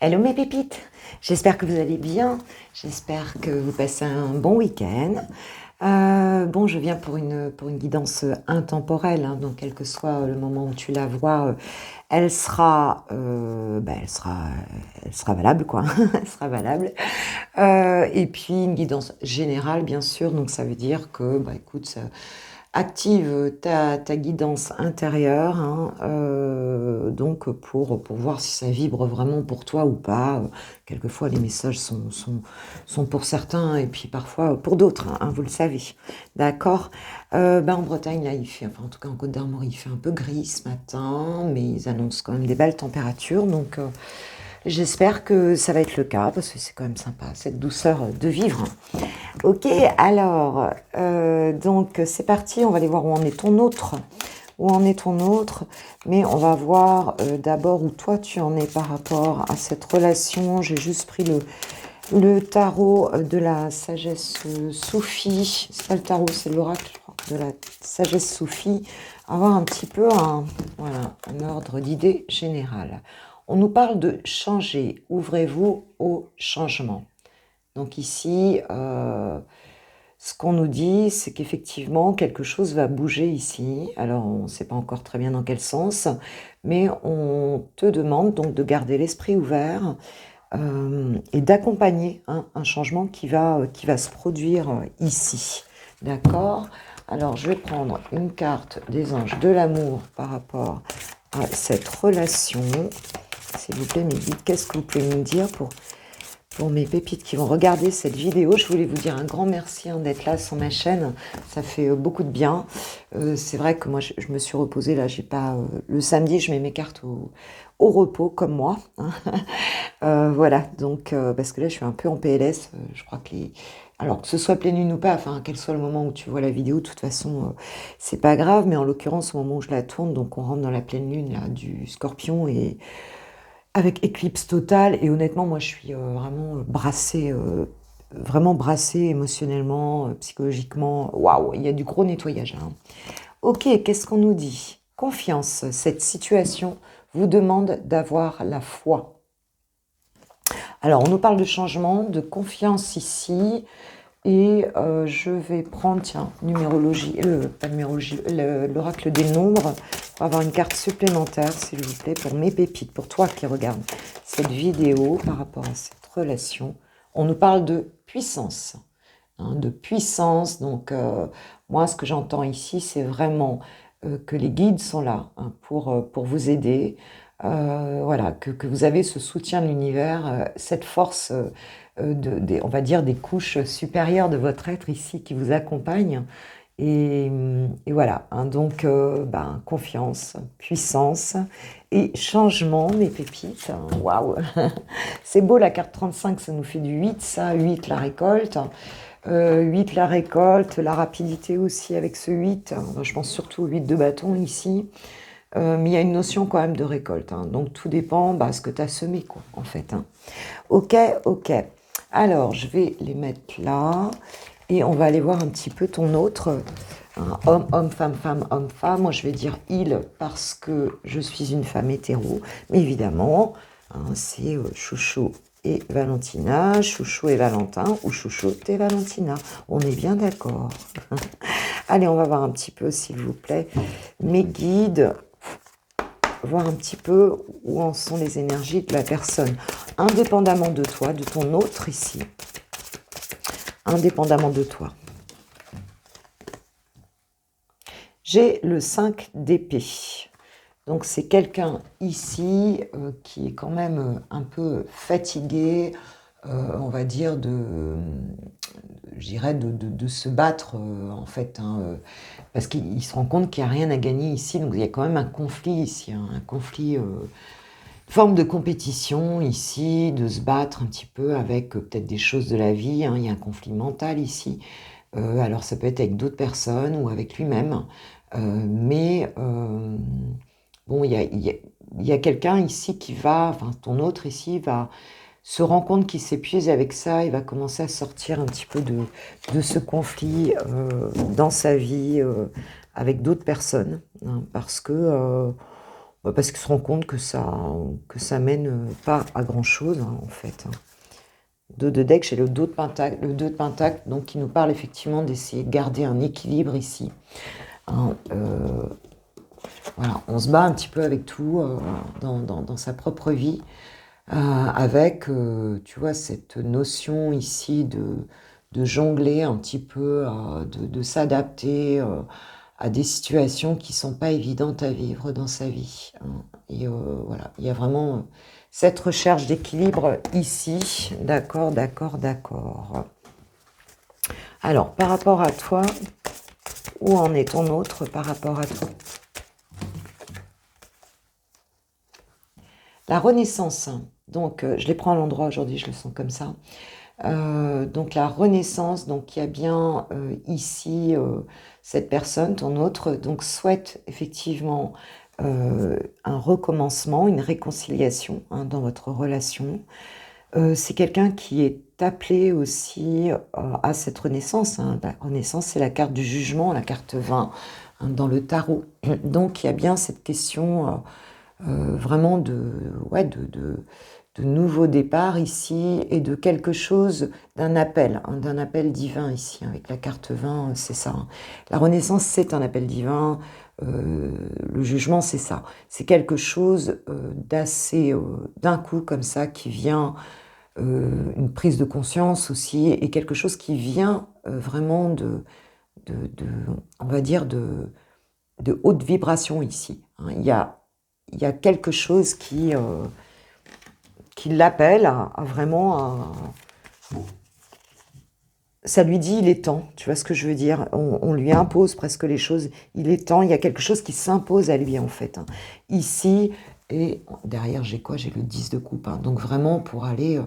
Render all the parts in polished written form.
Hello mes pépites, j'espère que vous allez bien, j'espère que vous passez un bon week-end. Bon, je viens pour une guidance intemporelle, hein, donc quel que soit le moment où tu la vois, elle sera valable quoi, elle sera valable. Et puis une guidance générale bien sûr, donc ça veut dire que, bah écoute, active ta guidance intérieure, hein, donc pour voir si ça vibre vraiment pour toi ou pas. Quelquefois, les messages sont pour certains et puis parfois pour d'autres, hein, vous le savez. D'accord. En Bretagne, là, enfin en tout cas en Côte d'Armor, il fait un peu gris ce matin, mais ils annoncent quand même des belles températures. Donc j'espère que ça va être le cas parce que c'est quand même sympa, cette douceur de vivre. Ok, alors, donc c'est parti, on va aller voir où en est ton autre. Où en est ton autre, mais on va voir d'abord où toi tu en es par rapport à cette relation. J'ai juste pris le tarot de la sagesse soufie. C'est pas le tarot, c'est l'oracle, je crois, de la sagesse soufie. Avoir un petit peu voilà, un ordre d'idée générale. On nous parle de changer. Ouvrez-vous au changement. Donc ici, ce qu'on nous dit, c'est qu'effectivement, quelque chose va bouger ici. Alors, on ne sait pas encore très bien dans quel sens, mais on te demande donc de garder l'esprit ouvert et d'accompagner un changement qui va se produire ici. D'accord? Alors, je vais prendre une carte des anges de l'amour par rapport à cette relation. S'il vous plaît, mes guides, qu'est-ce que vous pouvez me dire pour mes pépites qui vont regarder cette vidéo? Je voulais vous dire un grand merci d'être là sur ma chaîne, ça fait beaucoup de bien. C'est vrai que moi je me suis reposée là, j'ai pas le samedi je mets mes cartes au repos comme moi. Voilà, donc parce que là je suis un peu en PLS, je crois que alors que ce soit pleine lune ou pas, enfin quel soit le moment où tu vois la vidéo, de toute façon c'est pas grave, mais en l'occurrence au moment où je la tourne, donc on rentre dans la pleine lune là, du Scorpion et avec éclipse totale, et honnêtement, moi, je suis vraiment brassée émotionnellement, psychologiquement. Waouh, il y a du gros nettoyage là. Ok, qu'est-ce qu'on nous dit? Confiance. Cette situation vous demande d'avoir la foi. Alors, on nous parle de changement, de confiance ici. Et je vais prendre, tiens, numérologie, pas numérologie, l'oracle des nombres, pour avoir une carte supplémentaire, s'il vous plaît, pour mes pépites, pour toi qui regardes cette vidéo par rapport à cette relation. On nous parle de puissance, hein, de puissance. Donc, moi, ce que j'entends ici, c'est vraiment que les guides sont là, hein, pour vous aider. Voilà, que vous avez ce soutien de l'univers, cette force on va dire, des couches supérieures de votre être ici qui vous accompagnent. Et voilà, hein, donc confiance, puissance et changement, mes pépites. Waouh, c'est beau la carte 35, ça nous fait du 8, ça, 8 la récolte. 8 la récolte, la rapidité aussi avec ce 8. Je pense surtout au 8 de bâton ici. Mais il y a une notion quand même de récolte. Hein. Donc tout dépend ce que tu as semé, quoi, en fait. Hein. Ok, ok. Alors, je vais les mettre là. Et on va aller voir un petit peu ton autre. Hein, homme, homme, femme, femme, homme, femme. Moi, je vais dire il parce que je suis une femme hétéro. Mais évidemment, hein, c'est Chouchou et Valentina, Chouchou et Valentin, ou Chouchou et Valentina. On est bien d'accord. Allez, on va voir un petit peu, s'il vous plaît, mes guides, voir un petit peu où en sont les énergies de la personne, indépendamment de toi, de ton autre ici, indépendamment de toi. J'ai le 5 d'épée. Donc c'est quelqu'un ici qui est quand même un peu fatigué, on va dire, je dirais de se battre en fait, hein, parce qu'il se rend compte qu'il n'y a rien à gagner ici, donc il y a quand même un conflit ici, hein, un conflit, forme de compétition ici, de se battre un petit peu avec peut-être des choses de la vie, hein, il y a un conflit mental ici, alors ça peut être avec d'autres personnes ou avec lui-même, mais bon, il y a quelqu'un ici qui va, enfin ton autre ici va se rend compte qu'il s'épuise avec ça, il va commencer à sortir un petit peu de ce conflit dans sa vie avec d'autres personnes, hein, parce que Parce qu'ils se rendent compte que ça mène pas à grand-chose, hein, en fait. Hein. Dos de deck, j'ai le 2 de pentacle, donc qui nous parle effectivement d'essayer de garder un équilibre ici. Hein, voilà, on se bat un petit peu avec tout dans sa propre vie, avec, tu vois, cette notion ici de jongler un petit peu, de s'adapter à des situations qui sont pas évidentes à vivre dans sa vie. Hein. Et voilà, il y a vraiment cette recherche d'équilibre ici. D'accord, d'accord, d'accord. Alors, par rapport à toi, où en est ton autre par rapport à toi? La renaissance. Donc, je les prends à l'endroit aujourd'hui, je le sens comme ça. Donc la renaissance, donc il y a bien ici cette personne, ton autre, donc souhaite effectivement un recommencement, une réconciliation hein, dans votre relation. C'est quelqu'un qui est appelé aussi à cette renaissance. Hein. La renaissance, c'est la carte du jugement, la carte 20 hein, dans le tarot. Donc il y a bien cette question vraiment ouais, de nouveau départ ici et de quelque chose, d'un appel divin ici, avec la carte 20, c'est ça. Hein. La renaissance, c'est un appel divin, le jugement, c'est ça. C'est quelque chose d'assez, d'un coup comme ça, qui vient, une prise de conscience aussi, et quelque chose qui vient vraiment de, on va dire, de haute vibration ici. Hein. Il y a quelque chose qui l'appelle à vraiment ça lui dit il est temps, tu vois ce que je veux dire, on lui impose presque les choses, il est temps, il y a quelque chose qui s'impose à lui en fait. Hein. Ici, et derrière j'ai quoi? J'ai le 10 de coupe, hein. Donc vraiment pour aller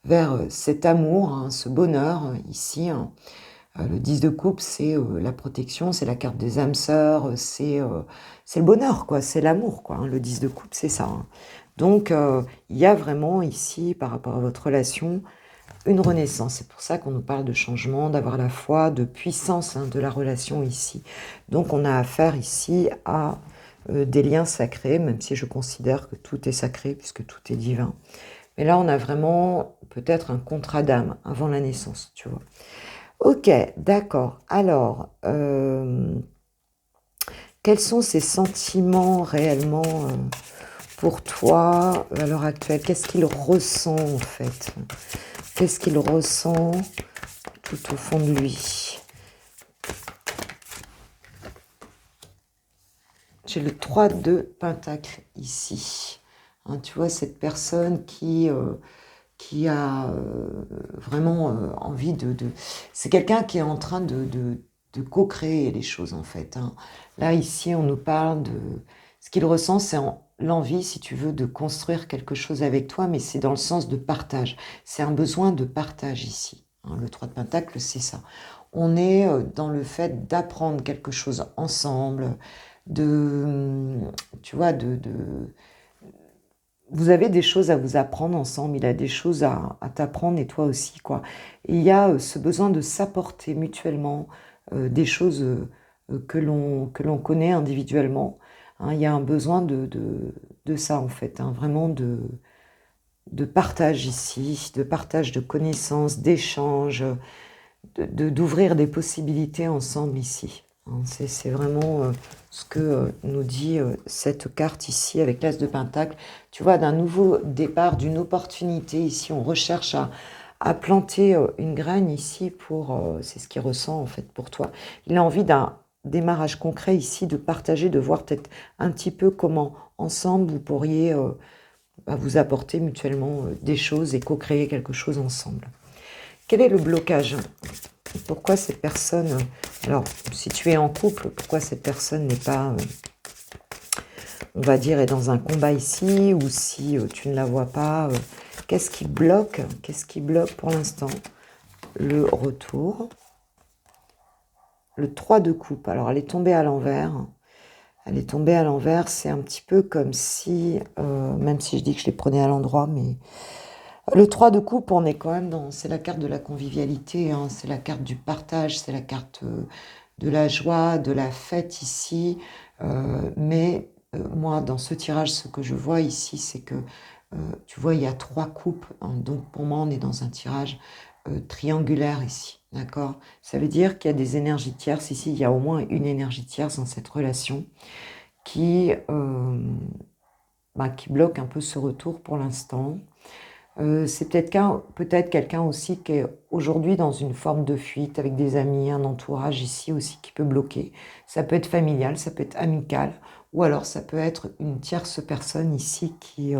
vers cet amour, hein, ce bonheur ici. Hein. Le 10 de coupe, c'est la protection, c'est la carte des âmes sœurs, c'est le bonheur, quoi, c'est l'amour, quoi. Hein. Le 10 de coupe, c'est ça. Hein. Donc, il y a vraiment ici, par rapport à votre relation, une renaissance. C'est pour ça qu'on nous parle de changement, d'avoir la foi, de puissance hein, de la relation ici. Donc, on a affaire ici à des liens sacrés, même si je considère que tout est sacré, puisque tout est divin. Mais là, on a vraiment peut-être un contrat d'âme avant la naissance, tu vois. Ok, d'accord. Alors, quels sont ces sentiments réellement pour toi à l'heure actuelle? Qu'est-ce qu'il ressent en fait? Qu'est-ce qu'il ressent tout au fond de lui? J'ai le 3 de Pentacle ici. Hein, tu vois, cette personne qui a vraiment envie C'est quelqu'un qui est en train de co-créer les choses, en fait. Hein. Là, ici, on nous parle de... Ce qu'il ressent, c'est l'envie, si tu veux, de construire quelque chose avec toi, mais c'est dans le sens de partage. C'est un besoin de partage ici. Hein. Le 3 de Pentacle, c'est ça. On est dans le fait d'apprendre quelque chose ensemble, tu vois, vous avez des choses à vous apprendre ensemble, il a des choses à t'apprendre et toi aussi, quoi. Et il y a ce besoin de s'apporter mutuellement des choses que l'on connaît individuellement. Hein. Il y a un besoin de ça, en fait, hein, vraiment de partage ici, de partage de connaissances, d'échanges, d'ouvrir des possibilités ensemble ici. Hein. C'est vraiment ce que nous dit cette carte ici avec l'As de Pentacle. Tu vois, d'un nouveau départ, d'une opportunité ici. On recherche à planter une graine ici pour... c'est ce qu'il ressent en fait pour toi. Il a envie d'un démarrage concret ici, de partager, de voir peut-être un petit peu comment ensemble vous pourriez vous apporter mutuellement des choses et co-créer quelque chose ensemble. Quel est le blocage? Pourquoi cette personne... Alors, si tu es en couple, pourquoi cette personne n'est pas, on va dire, est dans un combat ici, ou si tu ne la vois pas, qu'est-ce qui bloque? Qu'est-ce qui bloque pour l'instant? Le retour. Le 3 de coupe. Alors, elle est tombée à l'envers. Elle est tombée à l'envers. C'est un petit peu comme si, même si je dis que je les prenais à l'endroit, mais... Le 3 de coupe, on est quand même dans... C'est la carte de la convivialité, hein, c'est la carte du partage, c'est la carte de la joie, de la fête ici. Mais moi, dans ce tirage, ce que je vois ici, c'est que, tu vois, il y a 3 coupes, hein, donc pour moi, on est dans un tirage, triangulaire ici, d'accord? Ça veut dire qu'il y a des énergies tierces ici, il y a au moins une énergie tierce dans cette relation qui, qui bloque un peu ce retour pour l'instant. C'est peut-être quelqu'un aussi qui est aujourd'hui dans une forme de fuite avec des amis, un entourage ici aussi qui peut bloquer. Ça peut être familial, ça peut être amical, ou alors ça peut être une tierce personne ici qui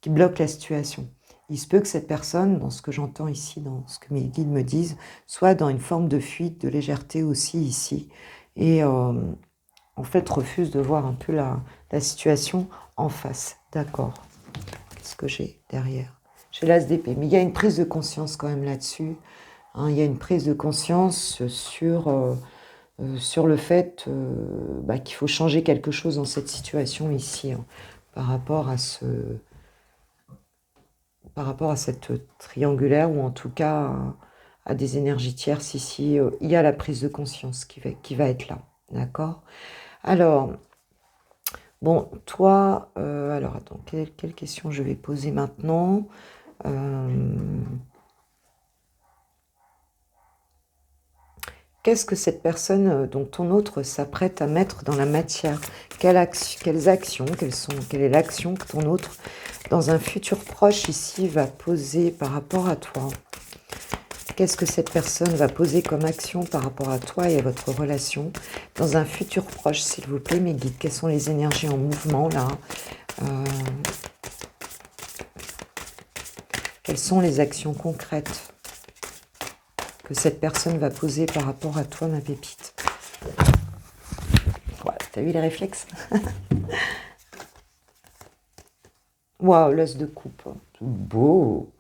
bloque la situation. Il se peut que cette personne, dans ce que j'entends ici, dans ce que mes guides me disent, soit dans une forme de fuite, de légèreté aussi ici, et en fait refuse de voir un peu la situation en face. D'accord. Qu'est-ce que j'ai derrière? J'ai l'as d'épée, mais il y a une prise de conscience quand même là-dessus. Hein, il y a une prise de conscience sur le fait qu'il faut changer quelque chose dans cette situation ici, hein, par rapport à cette triangulaire, ou en tout cas à des énergies tierces ici. Il y a la prise de conscience qui va être là. D'accord? Alors, bon, toi, alors attends, quelle question je vais poser maintenant? Qu'est-ce que cette personne, donc ton autre, s'apprête à mettre dans la matière? Quelles actions, quelle est l'action que ton autre, dans un futur proche ici, va poser par rapport à toi? Qu'est-ce que cette personne va poser comme action par rapport à toi et à votre relation dans un futur proche, s'il vous plaît, mes guides? Quelles sont les énergies en mouvement là? Quelles sont les actions concrètes que cette personne va poser par rapport à toi, ma pépite? Voilà, t'as eu les réflexes? Waouh, l'os de coupe. Tout beau.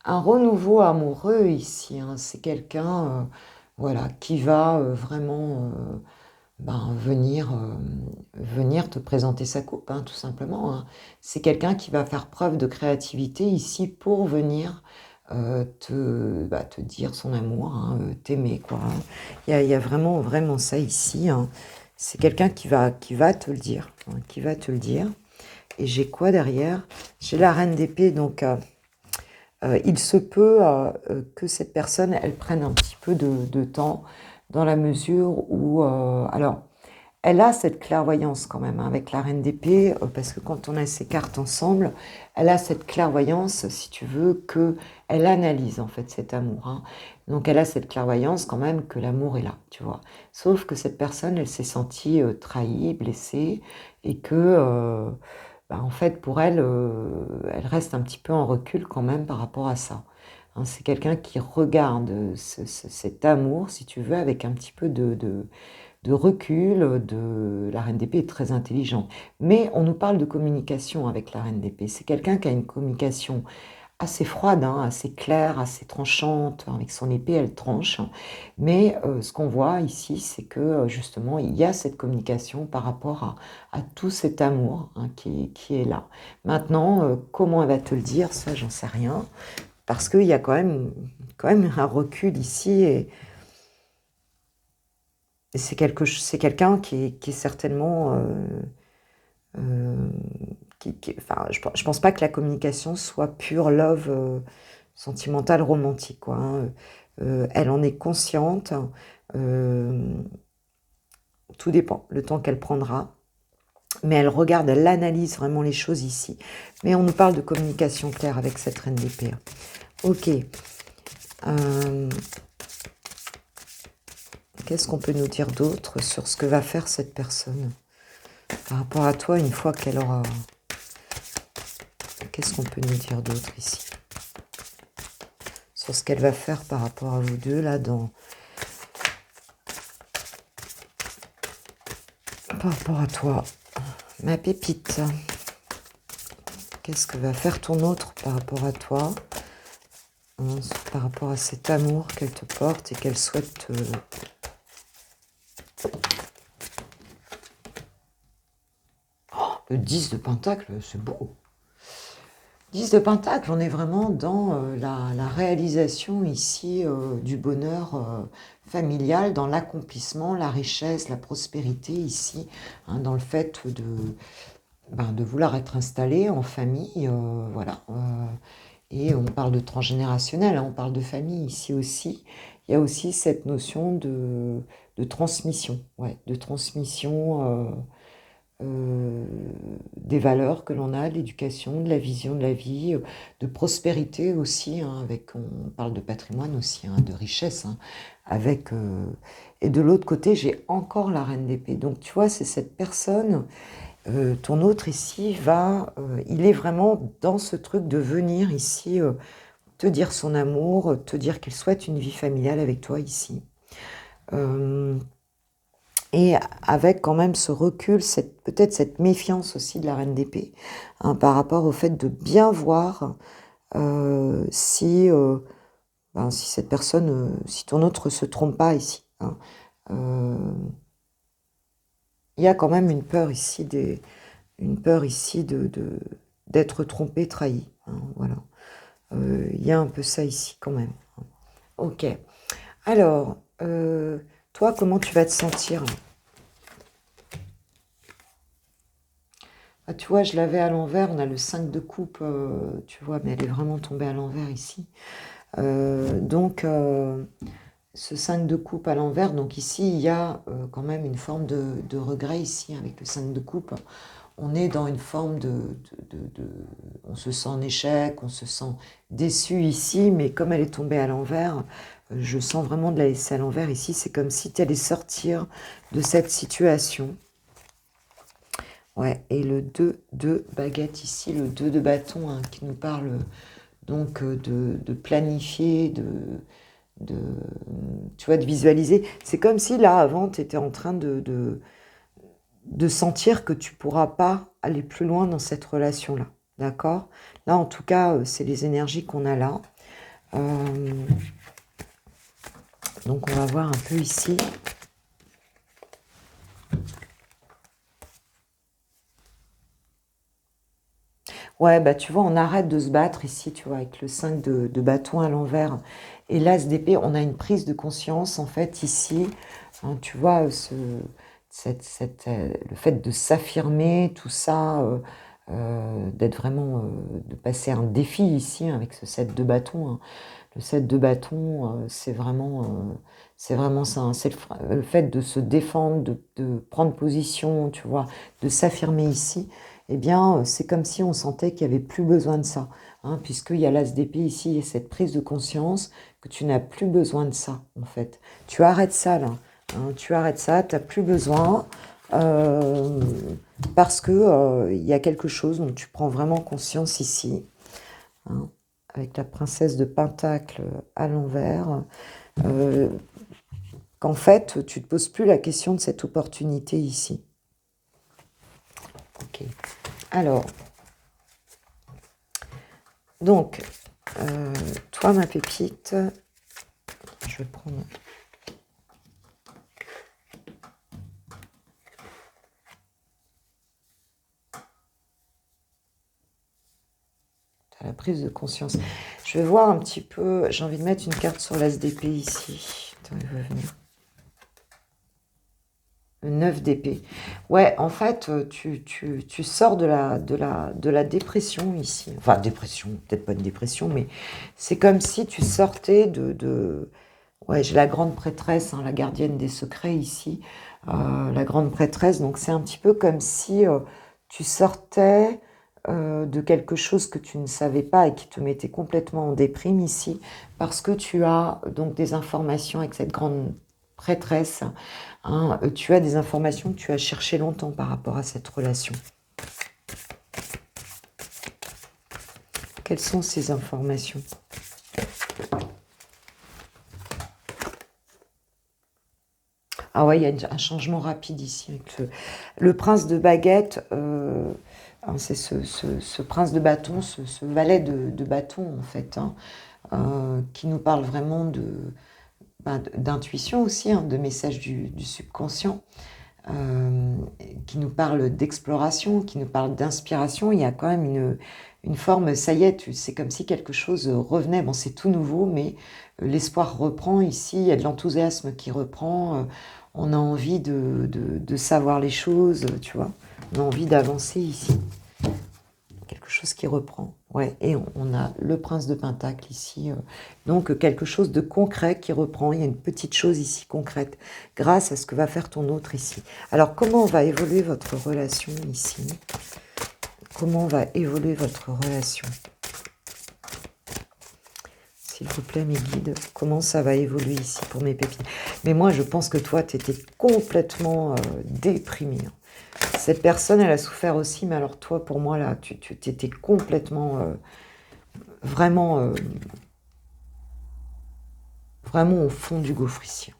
Un renouveau amoureux ici, hein. C'est quelqu'un voilà, qui va vraiment venir te présenter sa coupe, hein, tout simplement. Hein. C'est quelqu'un qui va faire preuve de créativité ici pour venir te dire son amour, hein, t'aimer, quoi. Hein. Il y a vraiment, vraiment ça ici. Hein. C'est quelqu'un qui va te le dire, hein, qui va te le dire. Et j'ai quoi derrière? J'ai la reine d'épée, donc il se peut que cette personne, elle prenne un petit peu de temps, dans la mesure où... alors, elle a cette clairvoyance quand même, hein, avec la reine d'épée, parce que quand on a ces cartes ensemble, elle a cette clairvoyance, si tu veux, que elle analyse en fait cet amour. Hein. Donc elle a cette clairvoyance quand même que l'amour est là, tu vois. Sauf que cette personne, elle s'est sentie trahie, blessée, et que en fait, pour elle, elle reste un petit peu en recul quand même par rapport à ça. Hein, c'est quelqu'un qui regarde cet amour, si tu veux, avec un petit peu de recul. La reine d'épée est très intelligente. Mais on nous parle de communication avec la reine d'épée. C'est quelqu'un qui a une communication assez froide, hein, assez claire, assez tranchante. Avec son épée, elle tranche. Mais ce qu'on voit ici, c'est que justement, il y a cette communication par rapport à tout cet amour, hein, qui est là. Maintenant, comment elle va te le dire, ça, j'en sais rien. Parce qu'il y a quand même un recul ici. Et c'est quelqu'un qui est certainement... enfin, je pense pas que la communication soit pure love, sentimentale, romantique, quoi. Hein. Elle en est consciente. euh, Tout dépend, le temps qu'elle prendra. Mais elle regarde, elle analyse vraiment les choses ici. Mais on nous parle de communication claire avec cette reine d'épée. Ok. Qu'est-ce qu'on peut nous dire d'autre sur ce que va faire cette personne par rapport à toi une fois qu'elle aura... Qu'est-ce qu'on peut nous dire d'autre ici sur ce qu'elle va faire par rapport à vous deux là par rapport à toi, ma pépite. Qu'est-ce que va faire ton autre par rapport à toi, hein, par rapport à cet amour qu'elle te porte et qu'elle souhaite le 10 de Pentacle, c'est beau. 10 de Pentacle, on est vraiment dans la réalisation ici du bonheur familial, dans l'accomplissement, la richesse, la prospérité ici, hein, dans le fait de vouloir être installé en famille, voilà. Et on parle de transgénérationnel, hein, on parle de famille ici aussi. Il y a aussi cette notion de transmission, ouais, de transmission euh, des valeurs que l'on a, de l'éducation, de la vision de la vie, de prospérité aussi, hein, avec, on parle de patrimoine aussi, hein, de richesse, hein, avec, et de l'autre côté, j'ai encore la reine d'épée. Donc tu vois, c'est cette personne, ton autre ici il est vraiment dans ce truc de venir ici te dire son amour, te dire qu'il souhaite une vie familiale avec toi ici. Euh, et avec quand même ce recul, peut-être cette méfiance aussi de la reine d'épée, hein, par rapport au fait de bien voir si cette personne, si ton autre se trompe pas ici, hein. Euh, Il y a quand même une peur ici d'être trompé, trahi, hein, voilà. Il y a un peu ça ici quand même. Ok. Alors, toi, comment tu vas te sentir? Ah, tu vois, je l'avais à l'envers, on a le 5 de coupe, tu vois, mais elle est vraiment tombée à l'envers ici. Donc, ce 5 de coupe à l'envers, donc ici, il y a quand même une forme de regret ici, avec le 5 de coupe. On est dans une forme on se sent en échec, on se sent déçu ici, mais comme elle est tombée à l'envers, je sens vraiment de la laisser à l'envers ici. C'est comme si tu allais sortir de cette situation. Ouais, et le 2 de baguette ici, le 2 de bâton, hein, qui nous parle donc de planifier, de, tu vois, de visualiser. C'est comme si là, avant, tu étais en train de sentir que tu pourras pas aller plus loin dans cette relation-là. D'accord? Là, en tout cas, c'est les énergies qu'on a là. Donc, on va voir un peu ici. Ouais, bah tu vois, on arrête de se battre ici, tu vois, avec le 5 de bâton à l'envers et l'as d'épée. On a une prise de conscience, en fait, ici. Hein, tu vois, le fait de s'affirmer, tout ça, d'être vraiment, de passer un défi ici, hein, avec ce 7 de bâton, hein. Le 7 de bâton, c'est vraiment ça, hein. C'est le fait de se défendre, de prendre position, tu vois, de s'affirmer ici. Eh bien, c'est comme si on sentait qu'il n'y avait plus besoin de ça, hein, puisqu'il y a l'as d'épée ici et cette prise de conscience que tu n'as plus besoin de ça, en fait. Tu arrêtes ça, là, hein, tu arrêtes ça, tu n'as plus besoin, euh, parce que il y a quelque chose dont tu prends vraiment conscience ici, hein, avec la princesse de Pentacle à l'envers, euh, qu'en fait, tu ne te poses plus la question de cette opportunité ici. Ok. Alors, donc, toi, ma pépite, je vais prendre... la prise de conscience. Je vais voir un petit peu... J'ai envie de mettre une carte sur l'as d'épée ici. Attends, il va venir. Le 9 d'épée. Ouais, en fait, tu sors de la dépression ici. Enfin, dépression, peut-être pas une dépression, mais c'est comme si tu sortais Ouais, j'ai la grande prêtresse, hein, la gardienne des secrets ici. La grande prêtresse, donc c'est un petit peu comme si tu sortais de quelque chose que tu ne savais pas et qui te mettait complètement en déprime ici, parce que tu as donc des informations avec cette grande prêtresse, hein, tu as des informations que tu as cherchées longtemps par rapport à cette relation. Quelles sont ces informations ? Ah ouais, il y a un changement rapide ici. Avec le prince de baguette, hein, c'est ce prince de bâton, ce valet de bâton, en fait, hein, qui nous parle vraiment d'intuition aussi, hein, de messages du subconscient. euh, qui nous parle d'exploration, qui nous parle d'inspiration. Il y a quand même une forme, ça y est, c'est comme si quelque chose revenait. Bon, c'est tout nouveau, mais l'espoir reprend ici, il y a de l'enthousiasme qui reprend. On a envie de savoir les choses, tu vois. On a envie d'avancer ici. Quelque chose qui reprend. Ouais, et on a le prince de Pentacle ici. Donc quelque chose de concret qui reprend. Il y a une petite chose ici concrète grâce à ce que va faire ton autre ici. Alors comment va évoluer votre relation ici? Comment va évoluer votre relation? S'il vous plaît, mes guides, comment ça va évoluer ici pour mes pépites? Mais moi, je pense que toi, tu étais complètement déprimé. Cette personne, elle a souffert aussi, mais alors toi, pour moi, là, tu étais complètement, vraiment, vraiment au fond du gouffre ici.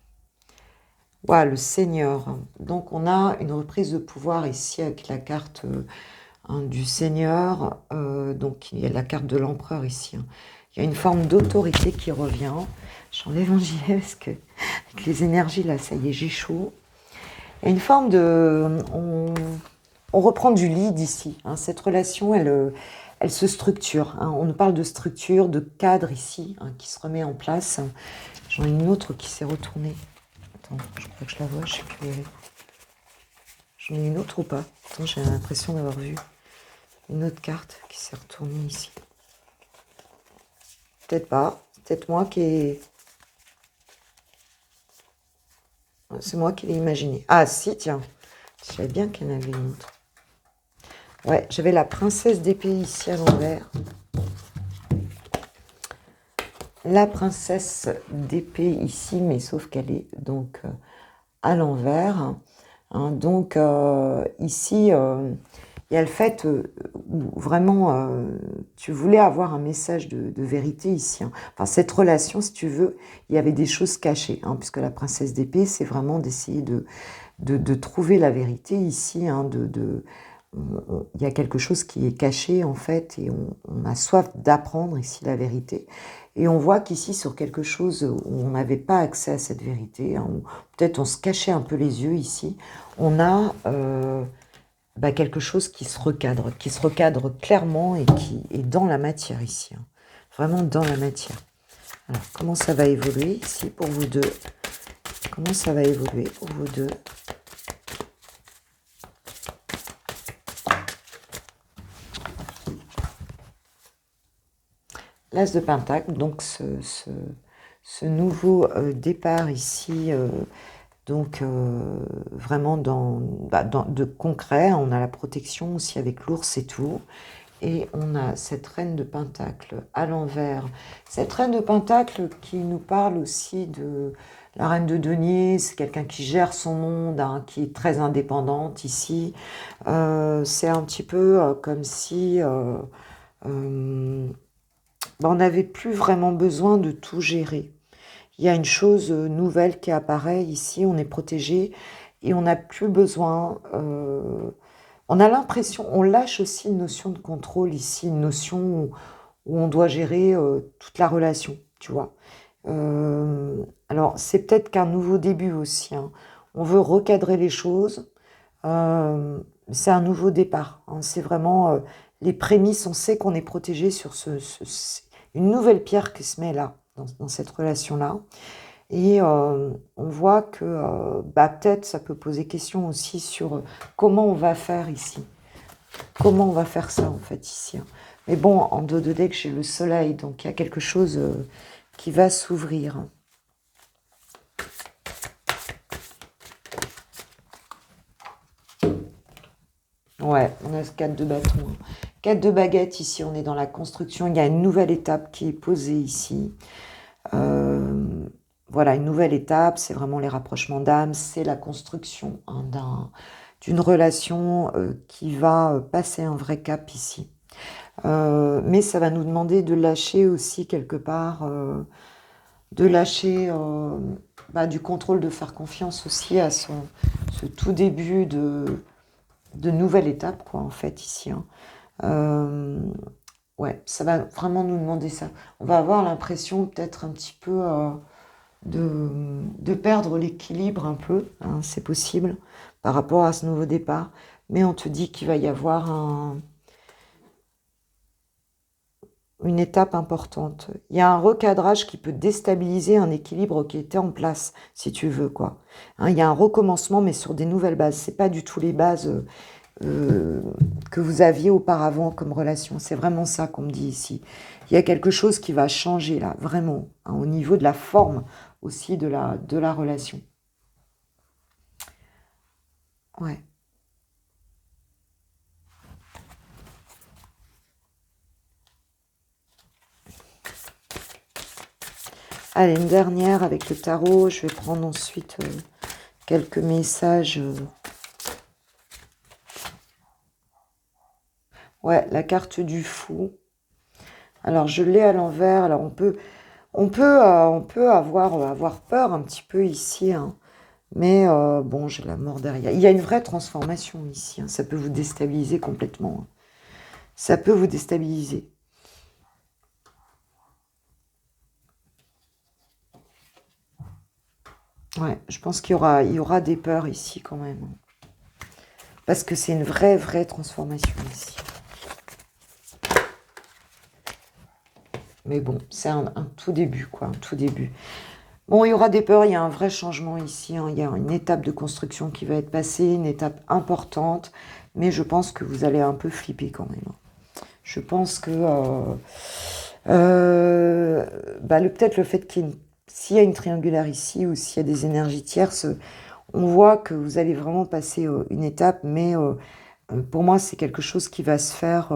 Voilà, le Seigneur. Donc, on a une reprise de pouvoir ici avec la carte du Seigneur. Donc, il y a la carte de l'Empereur ici. Il y a une forme d'autorité qui revient. J'enlève un gilet parce que avec les énergies, là, ça y est, j'ai chaud. Il y a une forme de... On reprend du lead ici. Cette relation, elle se structure. On nous parle de structure, de cadre ici, qui se remet en place. J'en ai une autre qui s'est retournée. Attends, je crois que je la vois, je sais plus où elle est. J'en ai une autre ou pas? Attends, j'ai l'impression d'avoir vu une autre carte qui s'est retournée ici. Peut-être pas. C'est peut-être moi qui ai... C'est moi qui l'ai imaginé. Ah si, tiens. Je savais bien qu'il y en avait une autre. Ouais, j'avais la princesse d'épée ici à l'envers. La princesse d'épée ici, mais sauf qu'elle est donc à l'envers. Donc ici, il y a le fait où vraiment tu voulais avoir un message de vérité ici. Enfin, cette relation, si tu veux, il y avait des choses cachées, puisque la princesse d'épée, c'est vraiment d'essayer de trouver la vérité ici, il y a quelque chose qui est caché en fait, et on a soif d'apprendre ici la vérité. Et on voit qu'ici, sur quelque chose où on n'avait pas accès à cette vérité, où peut-être on se cachait un peu les yeux ici, on a quelque chose qui se recadre clairement et qui est dans la matière ici. Vraiment dans la matière. Alors, comment ça va évoluer ici pour vous deux? Comment ça va évoluer pour vous deux? L'As de Pentacle, donc ce nouveau départ ici, donc vraiment de concret. On a la protection aussi avec l'ours et tout. Et on a cette reine de Pentacle à l'envers. Cette reine de Pentacle qui nous parle aussi de la reine de denier. C'est quelqu'un qui gère son monde, qui est très indépendante ici. C'est un petit peu comme si... on n'avait plus vraiment besoin de tout gérer. Il y a une chose nouvelle qui apparaît ici, on est protégé et on n'a plus besoin... on a l'impression, on lâche aussi une notion de contrôle ici, une notion où on doit gérer toute la relation, tu vois. Alors, c'est peut-être qu'un nouveau début aussi. On veut recadrer les choses. C'est un nouveau départ. C'est vraiment les prémices. On sait qu'on est protégé sur une nouvelle pierre qui se met là, dans cette relation-là. Et on voit que peut-être ça peut poser question aussi sur comment on va faire ici. Comment on va faire ça en fait ici. Mais bon, en dos de deck, j'ai le soleil, donc il y a quelque chose qui va s'ouvrir. Ouais, on a ce 4 de bâton. 4 de baguette ici, on est dans la construction. Il y a une nouvelle étape qui est posée ici. Voilà, une nouvelle étape, c'est vraiment les rapprochements d'âmes, c'est la construction d'une relation qui va passer un vrai cap ici. Mais ça va nous demander de lâcher aussi quelque part, de lâcher du contrôle, de faire confiance aussi à ce tout début de nouvelle étape, quoi, en fait, ici. Ouais, ça va vraiment nous demander ça. On va avoir l'impression peut-être un petit peu de perdre l'équilibre un peu, hein, c'est possible, par rapport à ce nouveau départ. Mais on te dit qu'il va y avoir une étape importante. Il y a un recadrage qui peut déstabiliser un équilibre qui était en place, si tu veux, quoi. Hein, il y a un recommencement, mais sur des nouvelles bases. C'est pas du tout les bases que vous aviez auparavant comme relation. C'est vraiment ça qu'on me dit ici. Il y a quelque chose qui va changer là, vraiment, hein, au niveau de la forme aussi de la relation. Ouais. Allez, une dernière avec le tarot. Je vais prendre ensuite quelques messages. Ouais, la carte du fou. Alors, je l'ai à l'envers. Alors, on peut avoir peur un petit peu ici, hein. Mais bon, j'ai la mort derrière. Il y a une vraie transformation ici, hein. Ça peut vous déstabiliser complètement, hein. Ça peut vous déstabiliser. Ouais, je pense il y aura des peurs ici quand même, hein. Parce que c'est une vraie transformation ici. Mais bon, c'est un tout début, quoi, un tout début. Bon, il y aura des peurs, il y a un vrai changement ici, hein. Il y a une étape de construction qui va être passée, une étape importante, mais je pense que vous allez un peu flipper quand même, hein. Je pense que peut-être le fait s'il y a une triangulaire ici ou s'il y a des énergies tierces, on voit que vous allez vraiment passer une étape, mais pour moi, c'est quelque chose qui va se faire,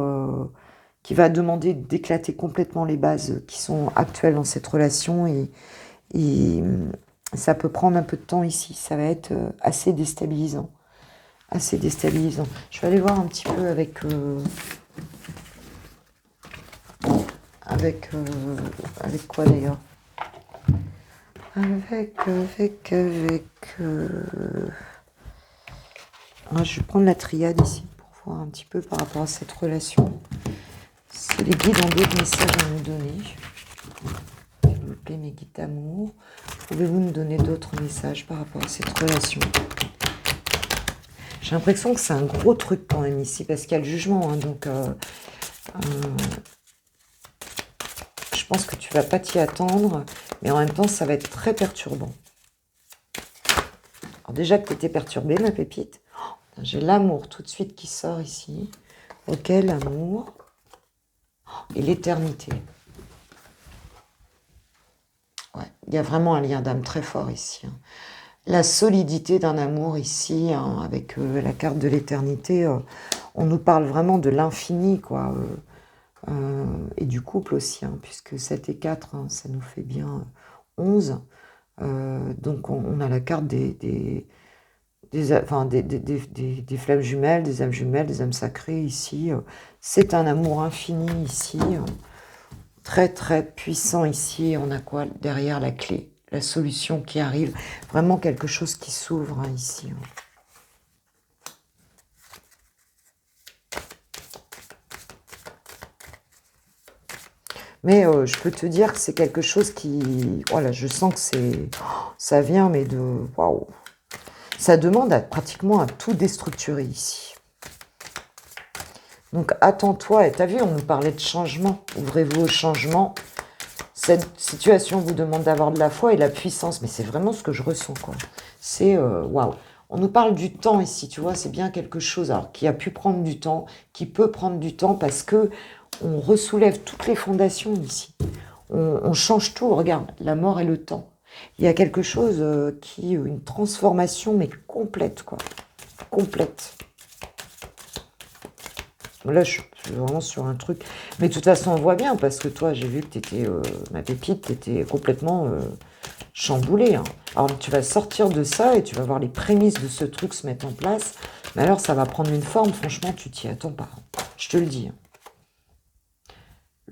qui va demander d'éclater complètement les bases qui sont actuelles dans cette relation et ça peut prendre un peu de temps ici. Ça va être assez déstabilisant. Assez déstabilisant. Je vais aller voir un petit peu avec quoi d'ailleurs. Je vais prendre la triade ici pour voir un petit peu par rapport à cette relation. Si les guides ont d'autres messages à nous donner. S'il vous plaît, mes guides d'amour, pouvez-vous nous donner d'autres messages par rapport à cette relation? J'ai l'impression que c'est un gros truc quand même ici, parce qu'il y a le jugement, hein, donc je pense que tu vas pas t'y attendre, mais en même temps, ça va être très perturbant. Alors déjà que tu étais perturbée, ma pépite. Oh, j'ai l'amour tout de suite qui sort ici. Ok, l'amour. Et l'éternité. Ouais, il y a vraiment un lien d'âme très fort ici, hein. La solidité d'un amour ici, hein, avec la carte de l'éternité, on nous parle vraiment de l'infini, quoi. Et du couple aussi, hein, puisque 7 et 4, hein, ça nous fait bien 11. Donc on a la carte des flammes jumelles, des âmes sacrées ici. C'est un amour infini ici, très très puissant ici. On a quoi derrière la clé? La solution qui arrive, vraiment quelque chose qui s'ouvre, hein, ici, hein. Mais je peux te dire que c'est quelque chose qui... Voilà, je sens que ça vient, mais de... Waouh! Ça demande pratiquement à tout déstructurer ici. Donc attends-toi, et t'as vu, on nous parlait de changement. Ouvrez-vous au changement. Cette situation vous demande d'avoir de la foi et de la puissance, mais c'est vraiment ce que je ressens, quoi. C'est waouh. On nous parle du temps ici, tu vois, c'est bien quelque chose alors, qui a pu prendre du temps, qui peut prendre du temps parce que on ressoulève toutes les fondations ici. On change tout, regarde, la mort et le temps. Il y a quelque chose une transformation, mais complète, quoi. Complète. Là, je suis vraiment sur un truc. Mais de toute façon, on voit bien, parce que toi, j'ai vu que tu étais, ma pépite, tu étais complètement chamboulée, hein. Alors, tu vas sortir de ça et tu vas voir les prémices de ce truc se mettre en place. Mais alors, ça va prendre une forme, franchement, tu t'y attends pas. Je te le dis, hein.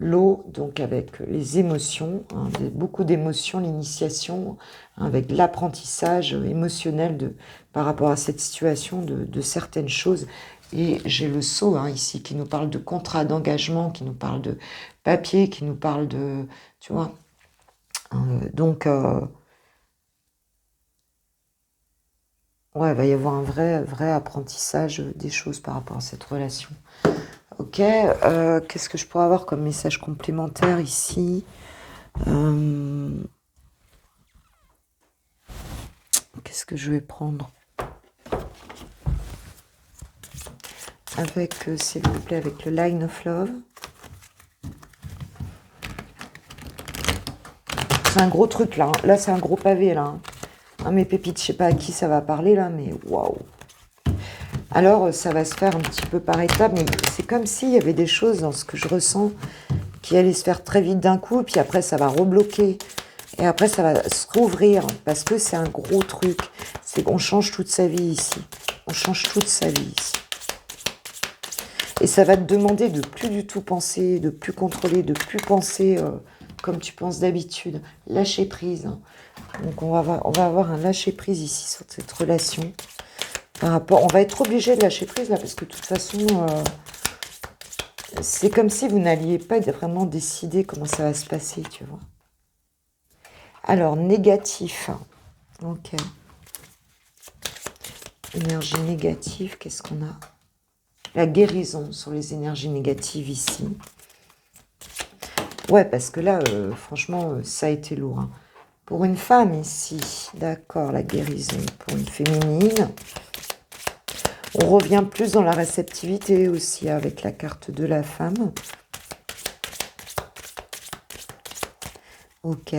L'eau, donc avec les émotions, hein, beaucoup d'émotions, l'initiation, hein, avec l'apprentissage émotionnel par rapport à cette situation de certaines choses. Et j'ai le sceau, hein, ici qui nous parle de contrat d'engagement, qui nous parle de papier, qui nous parle de... Tu vois, donc Ouais, il va y avoir un vrai apprentissage des choses par rapport à cette relation. Ok, qu'est-ce que je pourrais avoir comme message complémentaire ici? Qu'est-ce que je vais prendre? Avec, s'il vous plaît, avec le Line of Love. C'est un gros truc là. Là, c'est un gros pavé là. Hein, mes pépites, je sais pas à qui ça va parler là, mais waouh. Alors, ça va se faire un petit peu par étapes, mais c'est comme s'il y avait des choses dans ce que je ressens qui allaient se faire très vite d'un coup, puis après, ça va rebloquer. Et après, ça va se rouvrir, parce que c'est un gros truc. C'est qu'on change toute sa vie ici. On change toute sa vie ici. Et ça va te demander de plus du tout penser, de plus contrôler, de plus penser comme tu penses d'habitude. Lâcher prise. Hein. Donc, on va avoir un lâcher prise ici sur cette relation. Par rapport, on va être obligé de lâcher prise là, parce que de toute façon, c'est comme si vous n'alliez pas vraiment décider comment ça va se passer, tu vois. Alors, négatif. Ok. Énergie négative, qu'est-ce qu'on a? La guérison sur les énergies négatives ici. Ouais, parce que là, franchement, ça a été lourd. Hein. Pour une femme ici, d'accord, la guérison. Pour une féminine. On revient plus dans la réceptivité aussi avec la carte de la femme. Ok.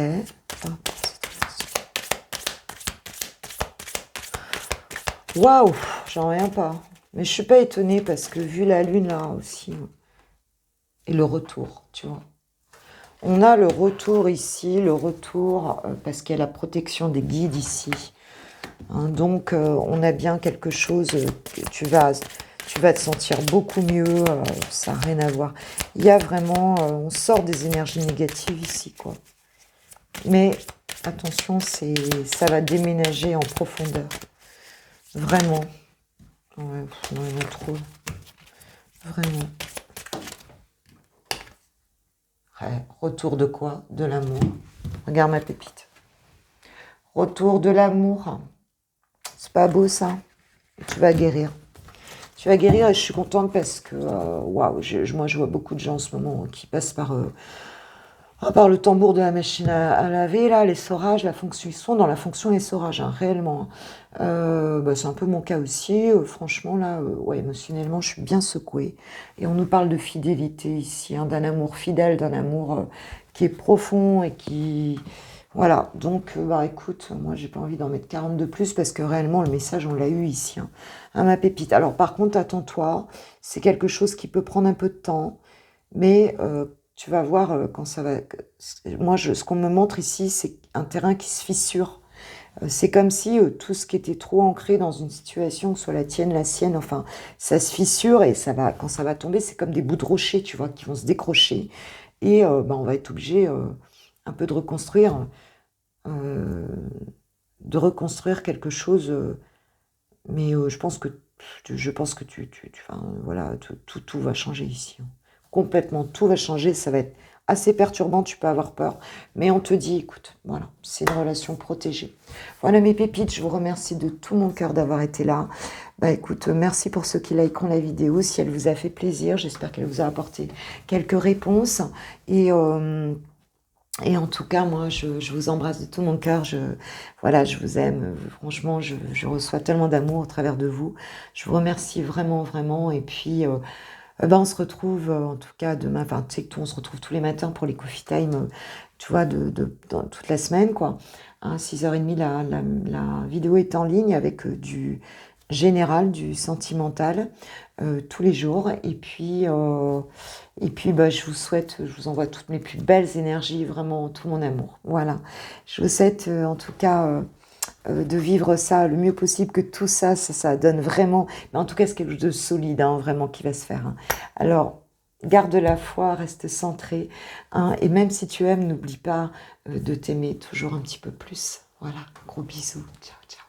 Waouh, j'en reviens pas. Mais je suis pas étonnée parce que vu la lune là aussi, et le retour, tu vois. On a le retour ici, le retour parce qu'il y a la protection des guides ici. Hein, donc on a bien quelque chose que tu vas te sentir beaucoup mieux, ça n'a rien à voir. Il y a vraiment, on sort des énergies négatives ici, quoi. Mais attention, ça va déménager en profondeur. Vraiment. Ouais, il y en a trop. Vraiment. Ouais, retour de quoi? De l'amour. Regarde ma pépite. Retour de l'amour. C'est pas beau ça? Tu vas guérir. Tu vas guérir et je suis contente parce que, waouh, moi je vois beaucoup de gens en ce moment qui passent par le tambour de la machine à laver, là, l'essorage, la fonction, ils sont dans la fonction essorage, hein, réellement. C'est un peu mon cas aussi. Franchement, là, ouais, émotionnellement, je suis bien secouée. Et on nous parle de fidélité ici, hein, d'un amour fidèle, d'un amour qui est profond et qui... Voilà, donc, écoute, moi, j'ai pas envie d'en mettre 40 de plus parce que réellement, le message, on l'a eu ici, hein, ma pépite. Alors, par contre, attends-toi, c'est quelque chose qui peut prendre un peu de temps, mais... tu vas voir quand ça va... Moi, ce qu'on me montre ici, c'est un terrain qui se fissure. C'est comme si tout ce qui était trop ancré dans une situation, que ce soit la tienne, la sienne, enfin, ça se fissure et ça va, quand ça va tomber, c'est comme des bouts de rocher, tu vois, qui vont se décrocher. Et on va être obligé un peu euh, de reconstruire quelque chose. Mais je pense que enfin, voilà, tout va changer ici. Hein. Complètement, tout va changer. Ça va être assez perturbant, tu peux avoir peur. Mais on te dit, écoute, voilà, c'est une relation protégée. Voilà mes pépites, je vous remercie de tout mon cœur d'avoir été là. Bah écoute, merci pour ceux qui likeront la vidéo. Si elle vous a fait plaisir, j'espère qu'elle vous a apporté quelques réponses. Et en tout cas, moi, je vous embrasse de tout mon cœur. Voilà, je vous aime. Franchement, je reçois tellement d'amour au travers de vous. Je vous remercie vraiment, vraiment. Et puis, on se retrouve en tout cas demain. Enfin, tu sais que on se retrouve tous les matins pour les coffee time, tu vois, dans toute la semaine, quoi. Hein, 6h30, la vidéo est en ligne avec du général, du sentimental, tous les jours. Et puis, je vous souhaite, je vous envoie toutes mes plus belles énergies, vraiment tout mon amour. Voilà. Je vous souhaite, en tout cas, de vivre ça le mieux possible, que tout ça, ça donne vraiment, mais en tout cas, c'est quelque chose de solide, hein, vraiment, qui va se faire. Hein. Alors, garde la foi, reste centré, hein, et même si tu aimes, n'oublie pas de t'aimer toujours un petit peu plus. Voilà, gros bisous. Ciao, ciao.